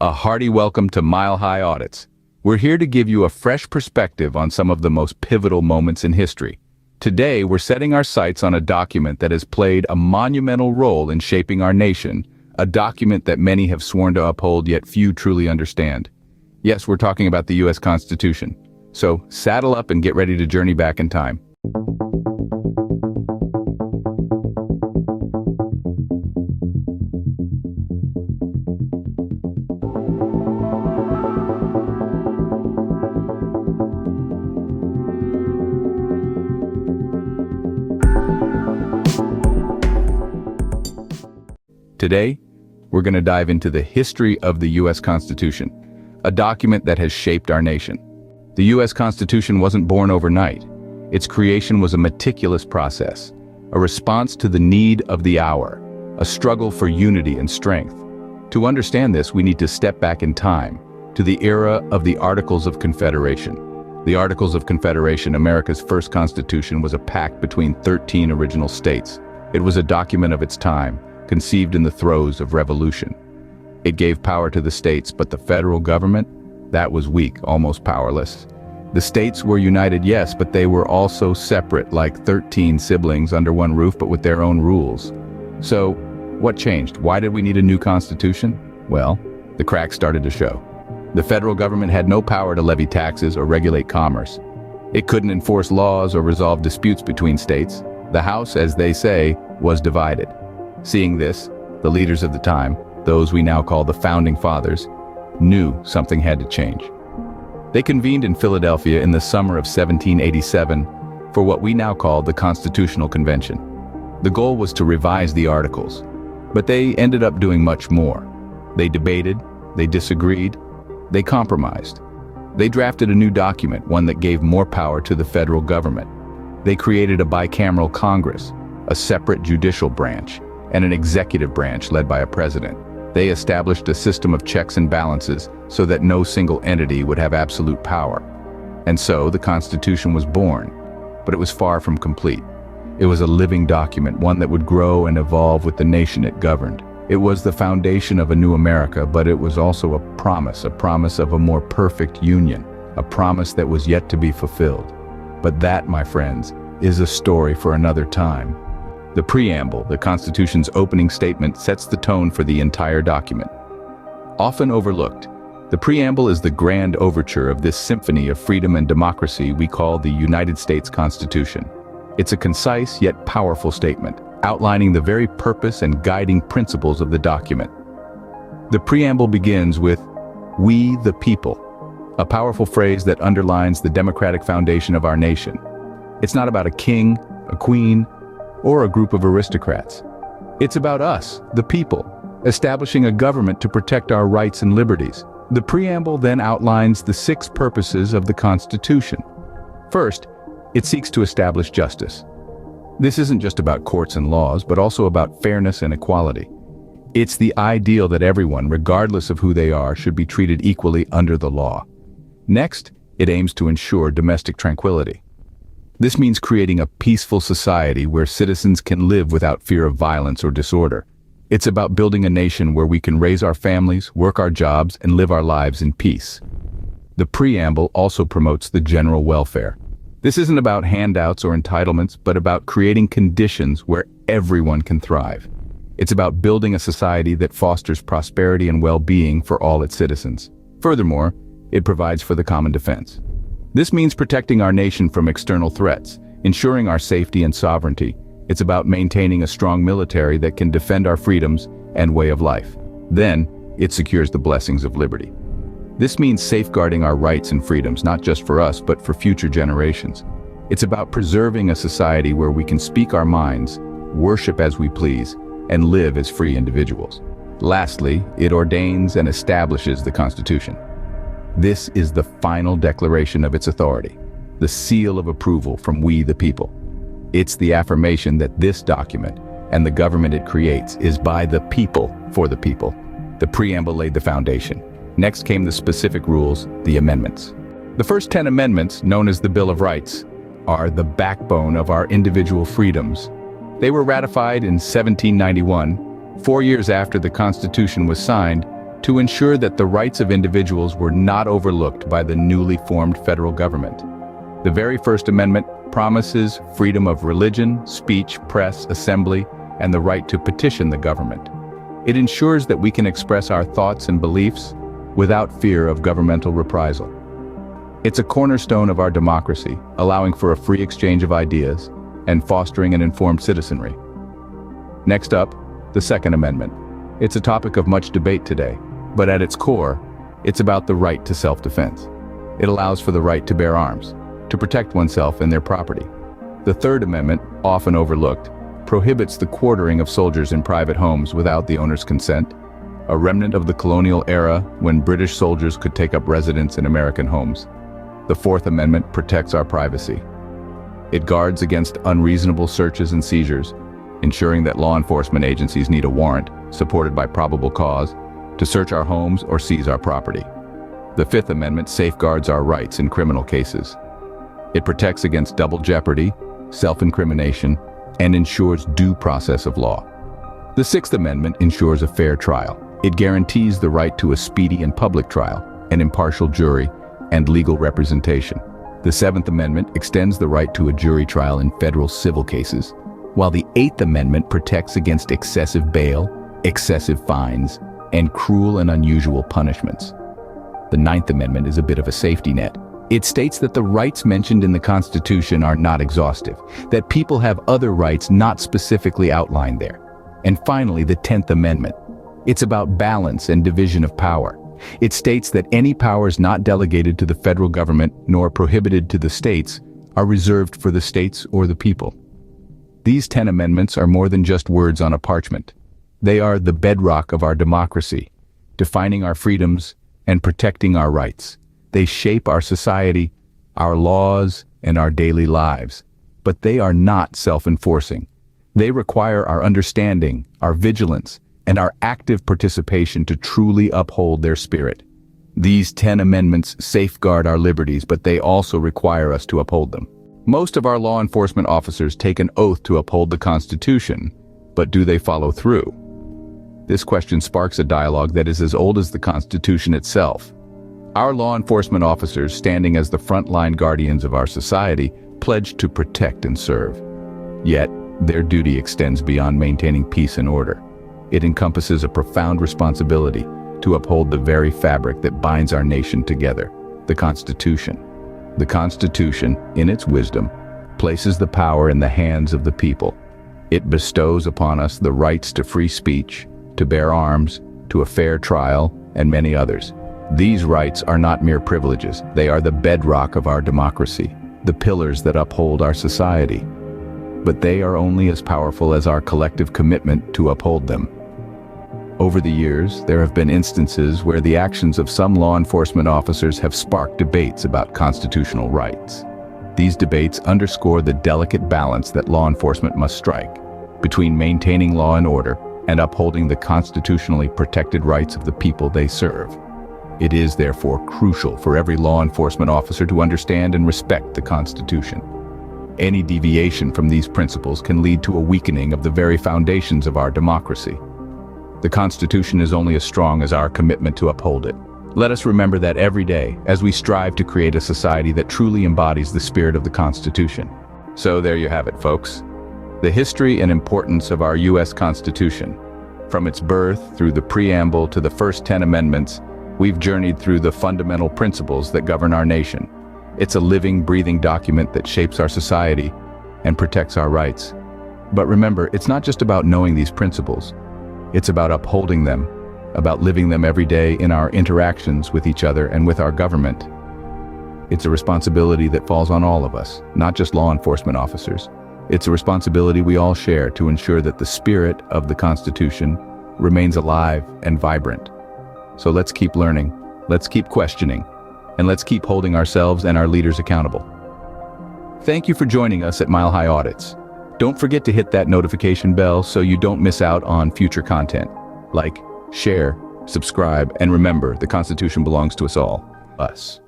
A hearty welcome to Mile High Audits. We're here to give you a fresh perspective on some of the most pivotal moments in history. Today, we're setting our sights on a document that has played a monumental role in shaping our nation, a document that many have sworn to uphold yet few truly understand. Yes, we're talking about the U.S. Constitution. So, saddle up and get ready to journey back in time. Today, we're going to dive into the history of the U.S. Constitution, a document that has shaped our nation. The U.S. Constitution wasn't born overnight. Its creation was a meticulous process, a response to the need of the hour, a struggle for unity and strength. To understand this, we need to step back in time, to the era of the Articles of Confederation. The Articles of Confederation, America's first constitution, was a pact between 13 original states. It was a document of its time, conceived in the throes of revolution. It gave power to the states, but the federal government, that was weak, almost powerless. The states were united, yes, but they were also separate, like 13 siblings under one roof, but with their own rules. So, what changed? Why did we need a new constitution? Well, the cracks started to show. The federal government had no power to levy taxes or regulate commerce. It couldn't enforce laws or resolve disputes between states. The House, as they say, was divided. Seeing this, the leaders of the time, those we now call the Founding Fathers, knew something had to change. They convened in Philadelphia in the summer of 1787 for what we now call the Constitutional Convention. The goal was to revise the Articles, but they ended up doing much more. They debated, they disagreed, they compromised. They drafted a new document, one that gave more power to the federal government. They created a bicameral Congress, a separate judicial branch, and an executive branch led by a president. They established a system of checks and balances so that no single entity would have absolute power. And so the Constitution was born, but it was far from complete. It was a living document, one that would grow and evolve with the nation it governed. It was the foundation of a new America, but it was also a promise of a more perfect union, a promise that was yet to be fulfilled. But that, my friends, is a story for another time. The preamble, the Constitution's opening statement, sets the tone for the entire document. Often overlooked, the preamble is the grand overture of this symphony of freedom and democracy we call the United States Constitution. It's a concise yet powerful statement, outlining the very purpose and guiding principles of the document. The preamble begins with, "We the people," a powerful phrase that underlines the democratic foundation of our nation. It's not about a king, a queen, or a group of aristocrats. It's about us, the people, establishing a government to protect our rights and liberties. The preamble then outlines the 6 purposes of the Constitution. First, it seeks to establish justice. This isn't just about courts and laws, but also about fairness and equality. It's the ideal that everyone, regardless of who they are, should be treated equally under the law. Next, it aims to ensure domestic tranquility. This means creating a peaceful society where citizens can live without fear of violence or disorder. It's about building a nation where we can raise our families, work our jobs, and live our lives in peace. The preamble also promotes the general welfare. This isn't about handouts or entitlements, but about creating conditions where everyone can thrive. It's about building a society that fosters prosperity and well-being for all its citizens. Furthermore, it provides for the common defense. This means protecting our nation from external threats, ensuring our safety and sovereignty. It's about maintaining a strong military that can defend our freedoms and way of life. Then, it secures the blessings of liberty. This means safeguarding our rights and freedoms, not just for us, but for future generations. It's about preserving a society where we can speak our minds, worship as we please, and live as free individuals. Lastly, it ordains and establishes the Constitution. This is the final declaration of its authority, the seal of approval from we the people. It's the affirmation that this document and the government it creates is by the people for the people. The preamble laid the foundation. Next came the specific rules, the amendments. The first 10 amendments, known as the Bill of Rights, are the backbone of our individual freedoms. They were ratified in 1791, 4 years after the Constitution was signed, to ensure that the rights of individuals were not overlooked by the newly formed federal government. The very first amendment promises freedom of religion, speech, press, assembly, and the right to petition the government. It ensures that we can express our thoughts and beliefs without fear of governmental reprisal. It's a cornerstone of our democracy, allowing for a free exchange of ideas and fostering an informed citizenry. Next up, the Second Amendment. It's a topic of much debate today, but at its core, it's about the right to self-defense. It allows for the right to bear arms, to protect oneself and their property. The Third Amendment, often overlooked, prohibits the quartering of soldiers in private homes without the owner's consent, a remnant of the colonial era when British soldiers could take up residence in American homes. The Fourth Amendment protects our privacy. It guards against unreasonable searches and seizures, ensuring that law enforcement agencies need a warrant, supported by probable cause, to search our homes or seize our property. The Fifth Amendment safeguards our rights in criminal cases. It protects against double jeopardy, self-incrimination, and ensures due process of law. The Sixth Amendment ensures a fair trial. It guarantees the right to a speedy and public trial, an impartial jury, and legal representation. The Seventh Amendment extends the right to a jury trial in federal civil cases, while the Eighth Amendment protects against excessive bail, excessive fines, and cruel and unusual punishments. The Ninth Amendment is a bit of a safety net. It states that the rights mentioned in the Constitution are not exhaustive, that people have other rights not specifically outlined there. And finally, the Tenth Amendment. It's about balance and division of power. It states that any powers not delegated to the federal government nor prohibited to the states are reserved for the states or the people. These 10 amendments are more than just words on a parchment. They are the bedrock of our democracy, defining our freedoms and protecting our rights. They shape our society, our laws, and our daily lives. But they are not self-enforcing. They require our understanding, our vigilance, and our active participation to truly uphold their spirit. These 10 amendments safeguard our liberties, but they also require us to uphold them. Most of our law enforcement officers take an oath to uphold the Constitution, but do they follow through? This question sparks a dialogue that is as old as the Constitution itself. Our law enforcement officers, standing as the frontline guardians of our society, pledge to protect and serve. Yet, their duty extends beyond maintaining peace and order. It encompasses a profound responsibility to uphold the very fabric that binds our nation together, the Constitution. The Constitution, in its wisdom, places the power in the hands of the people. It bestows upon us the rights to free speech, to bear arms, to a fair trial, and many others. These rights are not mere privileges. They are the bedrock of our democracy, the pillars that uphold our society. But they are only as powerful as our collective commitment to uphold them. Over the years, there have been instances where the actions of some law enforcement officers have sparked debates about constitutional rights. These debates underscore the delicate balance that law enforcement must strike between maintaining law and order and upholding the constitutionally protected rights of the people they serve. It is therefore crucial for every law enforcement officer to understand and respect the Constitution. Any deviation from these principles can lead to a weakening of the very foundations of our democracy. The Constitution is only as strong as our commitment to uphold it. Let us remember that every day as we strive to create a society that truly embodies the spirit of the Constitution. So there you have it, folks. The history and importance of our U.S. Constitution. From its birth through the preamble to the first 10 amendments, we've journeyed through the fundamental principles that govern our nation. It's a living, breathing document that shapes our society and protects our rights. But remember, it's not just about knowing these principles. It's about upholding them, about living them every day in our interactions with each other and with our government. It's a responsibility that falls on all of us, not just law enforcement officers. It's a responsibility we all share to ensure that the spirit of the Constitution remains alive and vibrant. So let's keep learning, let's keep questioning, and let's keep holding ourselves and our leaders accountable. Thank you for joining us at Mile High Audits. Don't forget to hit that notification bell so you don't miss out on future content. Like, share, subscribe, and remember, the Constitution belongs to us all. Us.